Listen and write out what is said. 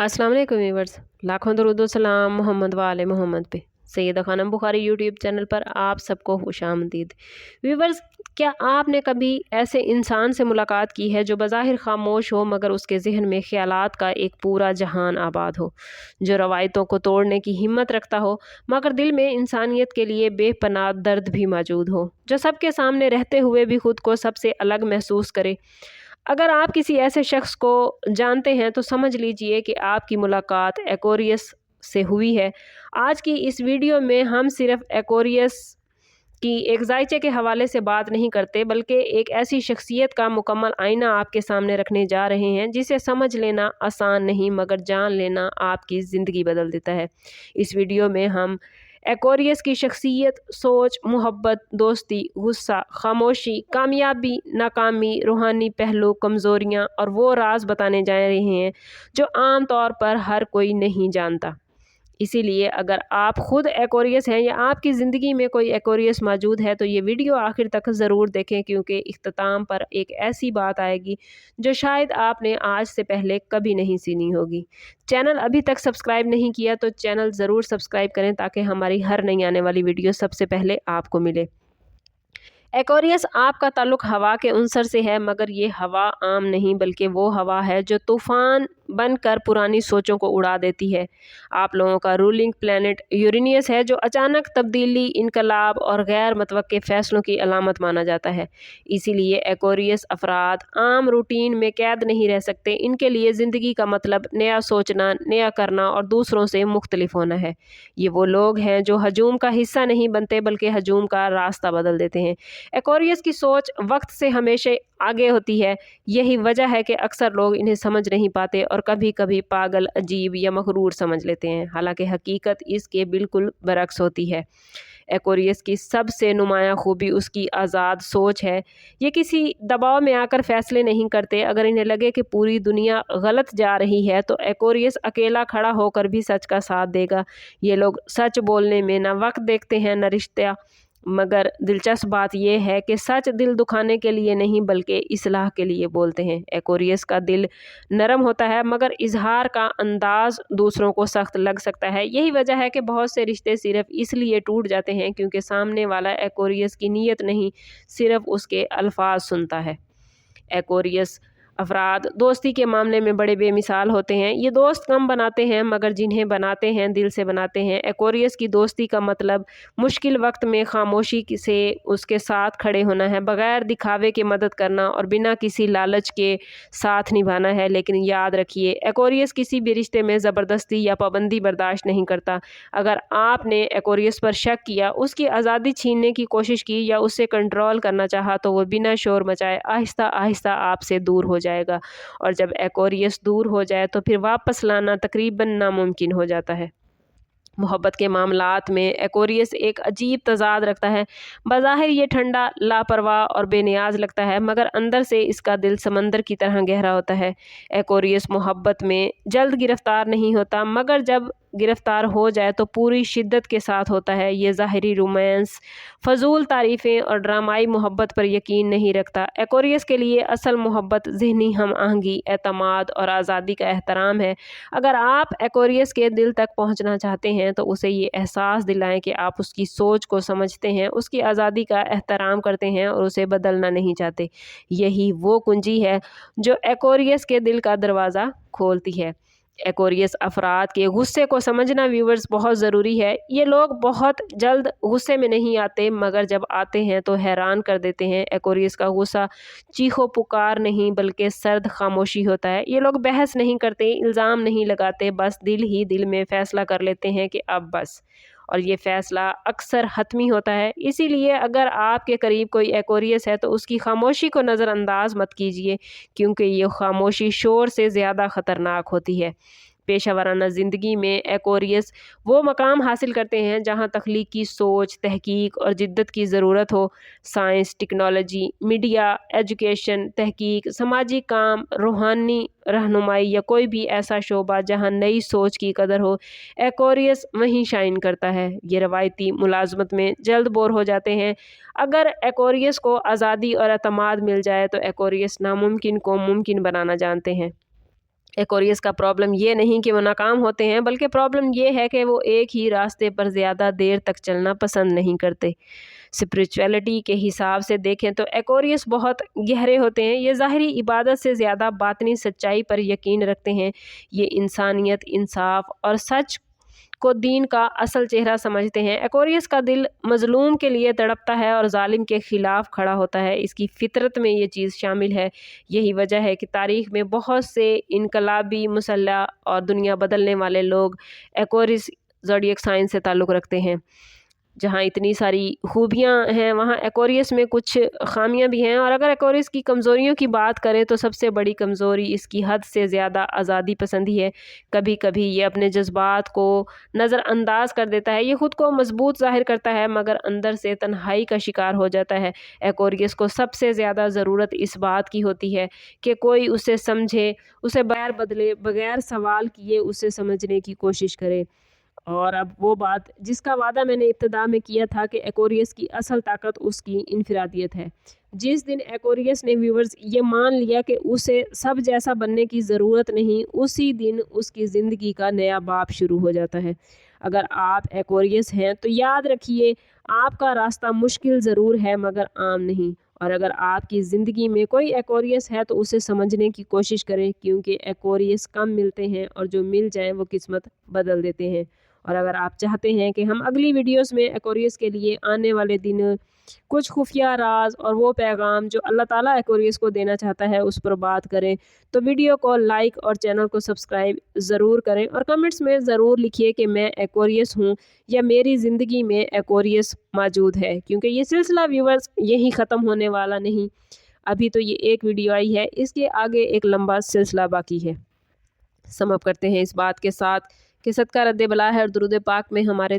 अस्सलाम वालेकुम व्यूअर्स, लाखों दरूद व सलाम मोहम्मद वाले मोहम्मद पे। सैयदा खानम बुखारी यूट्यूब चैनल पर आप सबको खुशामदीद। व्यूअर्स, क्या आपने कभी ऐसे इंसान से मुलाकात की है जो बज़ाहिर खामोश हो मगर उसके जहन में ख्यालात का एक पूरा जहान आबाद हो, जो रवायतों को तोड़ने की हिम्मत रखता हो मगर दिल में इंसानियत के लिए बेपनाह दर्द भी मौजूद हो, जो सबके सामने रहते हुए भी खुद को सबसे अलग महसूस करे। अगर आप किसी ऐसे शख्स को जानते हैं तो समझ लीजिए कि आपकी मुलाकात एक्वेरियस से हुई है। आज की इस वीडियो में हम सिर्फ एक्वेरियस की एक जायचे के हवाले से बात नहीं करते, बल्कि एक ऐसी शख्सियत का मुकम्मल आईना आपके सामने रखने जा रहे हैं जिसे समझ लेना आसान नहीं मगर जान लेना आपकी ज़िंदगी बदल देता है। इस वीडियो में हम एक्वेरियस की शख्सियत, सोच, मोहब्बत, दोस्ती, गुस्सा, खामोशी, कामयाबी, नाकामी, रूहानी पहलू, कमज़ोरियाँ और वो राज बताने जा रहे हैं जो आम तौर पर हर कोई नहीं जानता। इसीलिए अगर आप खुद एक्वेरियस हैं या आपकी ज़िंदगी में कोई एक्वेरियस मौजूद है तो ये वीडियो आखिर तक ज़रूर देखें, क्योंकि इख्तिताम पर एक ऐसी बात आएगी जो शायद आपने आज से पहले कभी नहीं सुनी होगी। चैनल अभी तक सब्सक्राइब नहीं किया तो चैनल ज़रूर सब्सक्राइब करें ताकि हमारी हर नई आने वाली वीडियो सबसे पहले आपको मिले। एक्वेरियस आपका ताल्लुक़ हवा के उनसर से है, मगर ये हवा आम नहीं बल्कि वो हवा है जो तूफ़ान बनकर पुरानी सोचों को उड़ा देती है। आप लोगों का रूलिंग प्लैनेट यूरेनियस है जो अचानक तब्दीली, इनकलाब और गैर मुतवक्के फ़ैसलों की अलामत माना जाता है। इसीलिए एक्वेरियस अफराद आम रूटीन में कैद नहीं रह सकते। इनके लिए ज़िंदगी का मतलब नया सोचना, नया करना और दूसरों से मुख्तलिफ होना है। ये वो लोग हैं जो हजूम का हिस्सा नहीं बनते बल्कि हजूम का रास्ता बदल देते हैं। एक्वेरियस की सोच वक्त से हमेशा आगे होती है। यही वजह है कि अक्सर लोग इन्हें समझ नहीं पाते और कभी कभी पागल, अजीब या मगरूर समझ लेते हैं, हालांकि हकीकत इसके बिल्कुल बरक्स होती है। एक्वेरियस की सबसे नुमायाँ खूबी उसकी आज़ाद सोच है। ये किसी दबाव में आकर फैसले नहीं करते। अगर इन्हें लगे कि पूरी दुनिया गलत जा रही है तो एक्वेरियस अकेला खड़ा होकर भी सच का साथ देगा। ये लोग सच बोलने में ना वक्त देखते हैं न रिश्ता, मगर दिलचस्प बात यह है कि सच दिल दुखाने के लिए नहीं बल्कि इस्लाह के लिए बोलते हैं। एक्वेरियस का दिल नरम होता है मगर इजहार का अंदाज दूसरों को सख्त लग सकता है। यही वजह है कि बहुत से रिश्ते सिर्फ इसलिए टूट जाते हैं क्योंकि सामने वाला एक्वेरियस की नीयत नहीं, सिर्फ उसके अल्फाज सुनता है। एक्वेरियस अफराद दोस्ती के मामले में बड़े बेमिसाल होते हैं। ये दोस्त कम बनाते हैं मगर जिन्हें बनाते हैं दिल से बनाते हैं। एक्वेरियस की दोस्ती का मतलब मुश्किल वक्त में खामोशी से उसके साथ खड़े होना है, बगैर दिखावे के मदद करना और बिना किसी लालच के साथ निभाना है। लेकिन याद रखिए, एक्वेरियस किसी भी रिश्ते में ज़बरदस्ती या पाबंदी बर्दाश्त नहीं करता। अगर आपने एक्वेरियस पर शक किया, उसकी आज़ादी छीनने की कोशिश की या उसे कंट्रोल करना चाहा तो वो बिना शोर मचाए आहिस्ता आहिस्ता आपसे दूर हो जाएगा। और जब एक्वेरियस दूर हो जाए तो फिर वापस लाना तकरीबन नामुमकिन हो जाता है। मोहब्बत के मामलात में एक्वेरियस एक अजीब तजाद रखता है। बज़ाहिर ये ठंडा, लापरवाह और बेनियाज लगता है मगर अंदर से इसका दिल समंदर की तरह गहरा होता है। एक्वेरियस मोहब्बत में जल्द गिरफ्तार नहीं होता, मगर जब गिरफ्तार हो जाए तो पूरी शिद्दत के साथ होता है। ये ज़ाहिरी रोमांस, फजूल तारीफ़ें और ड्रामाई मोहब्बत पर यकीन नहीं रखता। एक्वेरियस के लिए असल मोहब्बत ज़हनी हम आहंगी, एतमाद और आज़ादी का एहतराम है। अगर आप एक्वेरियस के दिल तक पहुंचना चाहते हैं तो उसे ये एहसास दिलाएं कि आप उसकी सोच को समझते हैं, उसकी आज़ादी का एहतराम करते हैं और उसे बदलना नहीं चाहते। यही वो कुंजी है जो एक्वेरियस के दिल का दरवाज़ा खोलती है। एक्वेरियस अफराद के गुस्से को समझना व्यूवर्स बहुत ज़रूरी है। ये लोग बहुत जल्द गुस्से में नहीं आते मगर जब आते हैं तो हैरान कर देते हैं। एक्वेरियस का गुस्सा चीखो पुकार नहीं बल्कि सर्द खामोशी होता है। ये लोग बहस नहीं करते, इल्ज़ाम नहीं लगाते, बस दिल ही दिल में फ़ैसला कर लेते हैं कि अब बस, और ये फ़ैसला अक्सर हतमी होता है। इसीलिए अगर आपके करीब कोई एक्वेरियस है तो उसकी खामोशी को नज़रअंदाज मत कीजिए, क्योंकि ये खामोशी शोर से ज़्यादा ख़तरनाक होती है। पेशा वराना ज़िंदगी में एक्वेरियस वो मकाम हासिल करते हैं जहाँ तख्लीकी सोच, तहकीक और जिद्दत की ज़रूरत हो। साइंस, टेक्नोलॉजी, मीडिया, एजुकेशन, तहकीक, समाजी काम, रूहानी रहनुमाई या कोई भी ऐसा शोबा जहाँ नई सोच की कदर हो, एक्वेरियस वहीं शाइन करता है। ये रवायती मुलाजमत में जल्द बोर हो जाते हैं। अगर एक्वेरियस को आज़ादी और एतमाद मिल जाए तो एक्वेरियस नामुमकिन को मुमकिन बनाना जानते हैं। एक्वेरियस का प्रॉब्लम ये नहीं कि वो नाकाम होते हैं, बल्कि प्रॉब्लम ये है कि वो एक ही रास्ते पर ज़्यादा देर तक चलना पसंद नहीं करते। स्पिरिचुअलिटी के हिसाब से देखें तो एक्वेरियस बहुत गहरे होते हैं। ये ज़ाहिरी इबादत से ज़्यादा बातनी सच्चाई पर यकीन रखते हैं। ये इंसानियत, इंसाफ और सच को दीन का असल चेहरा समझते हैं। एक्वेरियस का दिल मज़लूम के लिए तड़पता है और जालिम के ख़िलाफ़ खड़ा होता है। इसकी फ़ितरत में ये चीज़ शामिल है। यही वजह है कि तारीख़ में बहुत से इनकलाबी, मुसल्लह और दुनिया बदलने वाले लोग एक्वेरियस ज़ोडिएक साइन से ताल्लुक़ रखते हैं। जहाँ इतनी सारी खूबियाँ हैं, वहाँ एक्वेरियस में कुछ ख़ामियाँ भी हैं। और अगर एक्वेरियस की कमज़ोरियों की बात करें तो सबसे बड़ी कमज़ोरी इसकी हद से ज़्यादा आज़ादी पसंदी है। कभी कभी ये अपने जज्बात को नज़रअंदाज कर देता है। ये ख़ुद को मजबूत ज़ाहिर करता है, मगर अंदर से तन्हाई का शिकार हो जाता है। एक्वेरियस को सबसे ज़्यादा ज़रूरत इस बात की होती है कि कोई उसे समझे, उसे बगैर बदले, बगैर सवाल किए उसे समझने की कोशिश करे। और अब वो बात जिसका वादा मैंने इब्तिदा में किया था कि एक्वेरियस की असल ताकत उसकी इनफरादियत है। जिस दिन एक्वेरियस ने व्यूअर्स ये मान लिया कि उसे सब जैसा बनने की ज़रूरत नहीं, उसी दिन उसकी ज़िंदगी का नया बाब शुरू हो जाता है। अगर आप एक्वेरियस हैं तो याद रखिए, आपका रास्ता मुश्किल ज़रूर है मगर आम नहीं। और अगर आपकी ज़िंदगी में कोई एक्वेरियस है तो उसे समझने की कोशिश करें, क्योंकि एक्वेरियस कम मिलते हैं और जो मिल जाएं वो किस्मत बदल देते हैं। और अगर आप चाहते हैं कि हम अगली वीडियोस में एक्वेरियस के लिए आने वाले दिन कुछ खुफिया राज और वो पैगाम जो अल्लाह ताला एक्वेरियस को देना चाहता है उस पर बात करें, तो वीडियो को लाइक और चैनल को सब्सक्राइब ज़रूर करें। और कमेंट्स में ज़रूर लिखिए कि मैं एक्वेरियस हूँ या मेरी ज़िंदगी में एक्वेरियस मौजूद है, क्योंकि ये सिलसिला व्यूवर्स यहीं ख़त्म होने वाला नहीं। अभी तो ये एक वीडियो आई है, इसके आगे एक लंबा सिलसिला बाकी है। समअप करते हैं इस बात के साथ कि सदका रद्द बला है और दुरूद पाक में हमारे